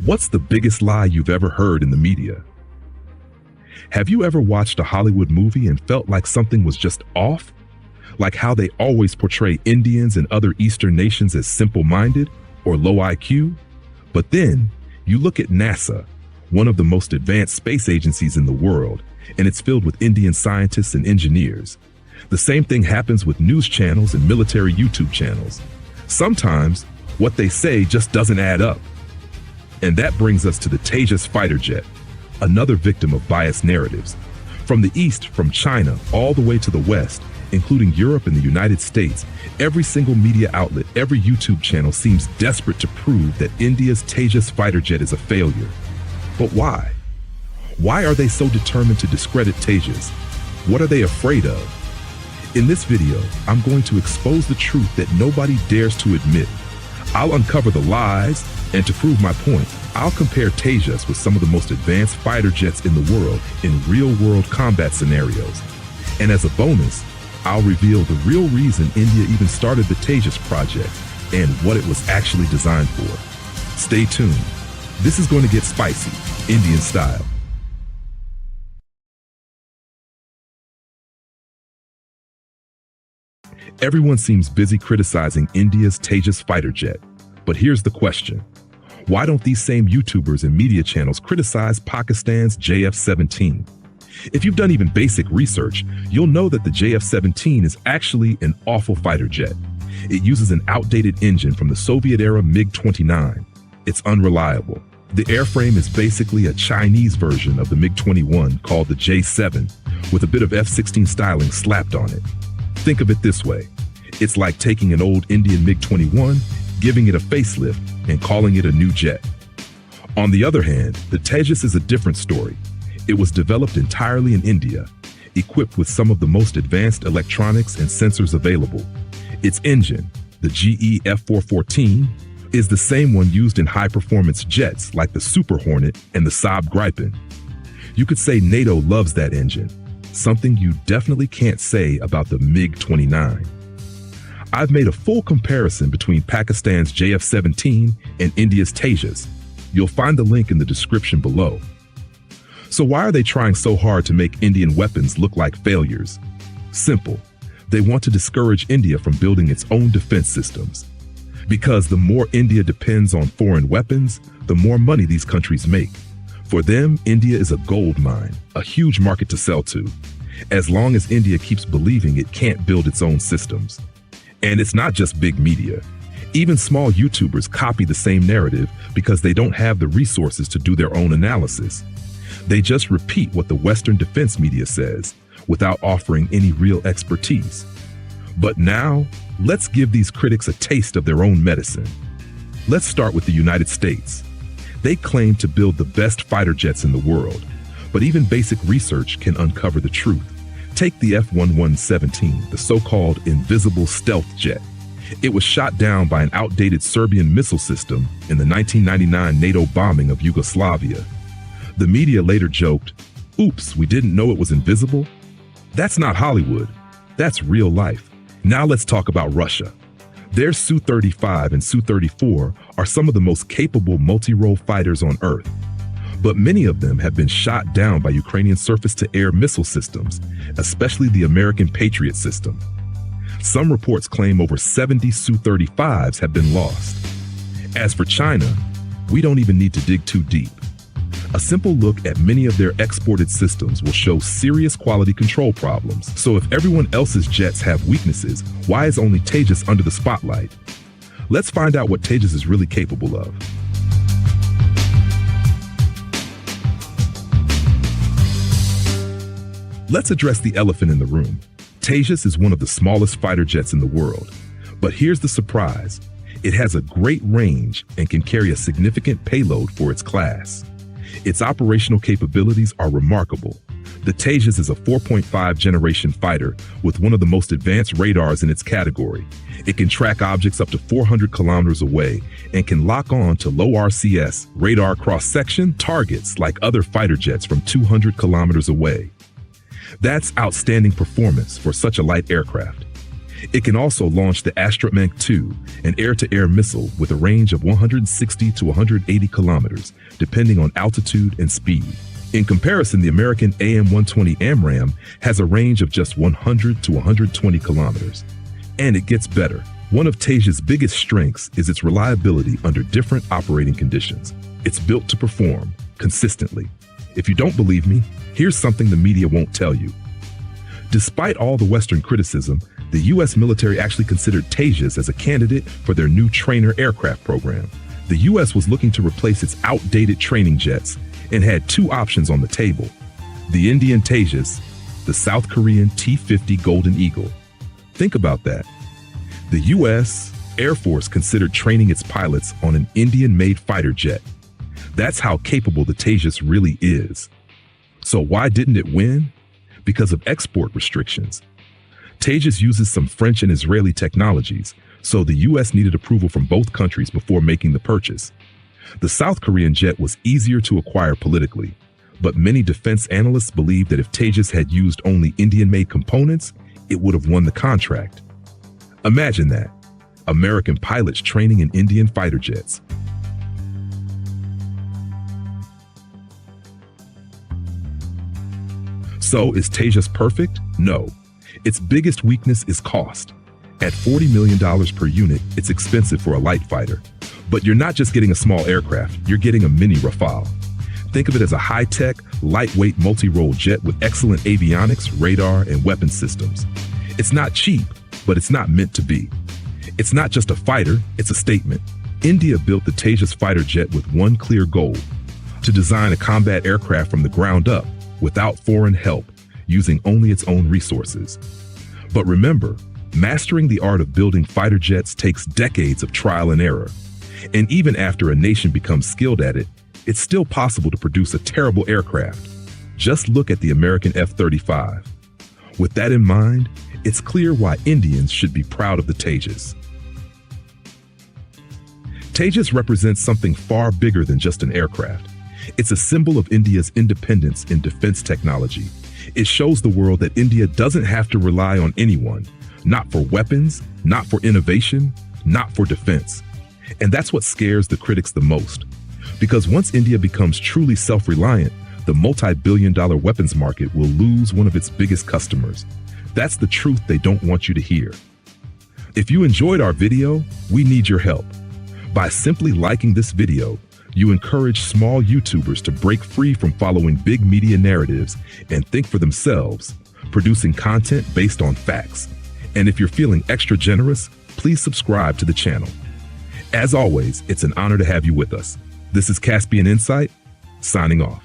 What's the biggest lie you've ever heard in the media? Have you ever watched a Hollywood movie and felt like something was just off? Like how they always portray Indians and other Eastern nations as simple-minded or low IQ? But then, you look at NASA, one of the most advanced space agencies in the world, and it's filled with Indian scientists and engineers. The same thing happens with news channels and military YouTube channels. Sometimes, what they say just doesn't add up. And that brings us to the Tejas fighter jet, another victim of biased narratives. From the East, from China, all the way to the West, including Europe and the United States, every single media outlet, every YouTube channel seems desperate to prove that India's Tejas fighter jet is a failure. But why? Why are they so determined to discredit Tejas? What are they afraid of? In this video, I'm going to expose the truth that nobody dares to admit. I'll uncover the lies, and to prove my point, I'll compare Tejas with some of the most advanced fighter jets in the world in real-world combat scenarios. And as a bonus, I'll reveal the real reason India even started the Tejas project and what it was actually designed for. Stay tuned. This is going to get spicy, Indian style. Everyone seems busy criticizing India's Tejas fighter jet. But here's the question. Why don't these same YouTubers and media channels criticize Pakistan's JF-17? If you've done even basic research, you'll know that the JF-17 is actually an awful fighter jet. It uses an outdated engine from the Soviet-era MiG-29. It's unreliable. The airframe is basically a Chinese version of the MiG-21 called the J-7, with a bit of F-16 styling slapped on it. Think of it this way. It's like taking an old Indian MiG-21, giving it a facelift, and calling it a new jet. On the other hand, the Tejas is a different story. It was developed entirely in India, equipped with some of the most advanced electronics and sensors available. Its engine, the GE F414, is the same one used in high-performance jets like the Super Hornet and the Saab Gripen. You could say NATO loves that engine, something you definitely can't say about the MiG-29. I've made a full comparison between Pakistan's JF-17 and India's Tejas. You'll find the link in the description below. So why are they trying so hard to make Indian weapons look like failures? Simple. They want to discourage India from building its own defense systems. Because the more India depends on foreign weapons, the more money these countries make. For them, India is a gold mine, a huge market to sell to, as long as India keeps believing it can't build its own systems. And it's not just big media. Even small YouTubers copy the same narrative because they don't have the resources to do their own analysis. They just repeat what the Western defense media says without offering any real expertise. But now, let's give these critics a taste of their own medicine. Let's start with the United States. They claim to build the best fighter jets in the world, but even basic research can uncover the truth. Take the F-1117, the so-called invisible stealth jet. It was shot down by an outdated Serbian missile system in the 1999 NATO bombing of Yugoslavia. The media later joked, "Oops, we didn't know it was invisible." That's not Hollywood. That's real life. Now let's talk about Russia. Their Su-35 and Su-34 are some of the most capable multi-role fighters on Earth. But many of them have been shot down by Ukrainian surface-to-air missile systems, especially the American Patriot system. Some reports claim over 70 Su-35s have been lost. As for China, we don't even need to dig too deep. A simple look at many of their exported systems will show serious quality control problems. So if everyone else's jets have weaknesses, why is only Tejas under the spotlight? Let's find out what Tejas is really capable of. Let's address the elephant in the room. Tejas is one of the smallest fighter jets in the world. But here's the surprise. It has a great range and can carry a significant payload for its class. Its operational capabilities are remarkable. The Tejas is a 4.5 generation fighter with one of the most advanced radars in its category. It can track objects up to 400 kilometers away and can lock on to low RCS radar cross-section targets like other fighter jets from 200 kilometers away. That's outstanding performance for such a light aircraft. It can also launch the Astromech 2, an air-to-air missile with a range of 160 to 180 kilometers, depending on altitude and speed. In comparison, the American AIM-120 AMRAAM has a range of just 100 to 120 kilometers. And it gets better. One of Tejas' biggest strengths is its reliability under different operating conditions. It's built to perform consistently. If you don't believe me, here's something the media won't tell you. Despite all the Western criticism, the U.S. military actually considered Tejas as a candidate for their new trainer aircraft program. The U.S. was looking to replace its outdated training jets and had two options on the table: the Indian Tejas, the South Korean T-50 Golden Eagle. Think about that. The U.S. Air Force considered training its pilots on an Indian-made fighter jet. That's how capable the Tejas really is. So why didn't it win? Because of export restrictions. Tejas uses some French and Israeli technologies, so the U.S. needed approval from both countries before making the purchase. The South Korean jet was easier to acquire politically, but many defense analysts believe that if Tejas had used only Indian-made components, it would have won the contract. Imagine that. American pilots training in Indian fighter jets. So, is Tejas perfect? No. Its biggest weakness is cost. At $40 million per unit, it's expensive for a light fighter. But you're not just getting a small aircraft, you're getting a mini Rafale. Think of it as a high-tech, lightweight multi-role jet with excellent avionics, radar, and weapon systems. It's not cheap, but it's not meant to be. It's not just a fighter, it's a statement. India built the Tejas fighter jet with one clear goal: to design a combat aircraft from the ground up, without foreign help, using only its own resources. But remember, mastering the art of building fighter jets takes decades of trial and error. And even after a nation becomes skilled at it, it's still possible to produce a terrible aircraft. Just look at the American F-35. With that in mind, it's clear why Indians should be proud of the Tejas. Tejas represents something far bigger than just an aircraft. It's a symbol of India's independence in defense technology. It shows the world that India doesn't have to rely on anyone, not for weapons, not for innovation, not for defense. And that's what scares the critics the most. Because once India becomes truly self-reliant, the multi-billion-dollar weapons market will lose one of its biggest customers. That's the truth they don't want you to hear. If you enjoyed our video, we need your help. By simply liking this video, you encourage small YouTubers to break free from following big media narratives and think for themselves, producing content based on facts. And if you're feeling extra generous, please subscribe to the channel. As always, it's an honor to have you with us. This is Caspian Insight, signing off.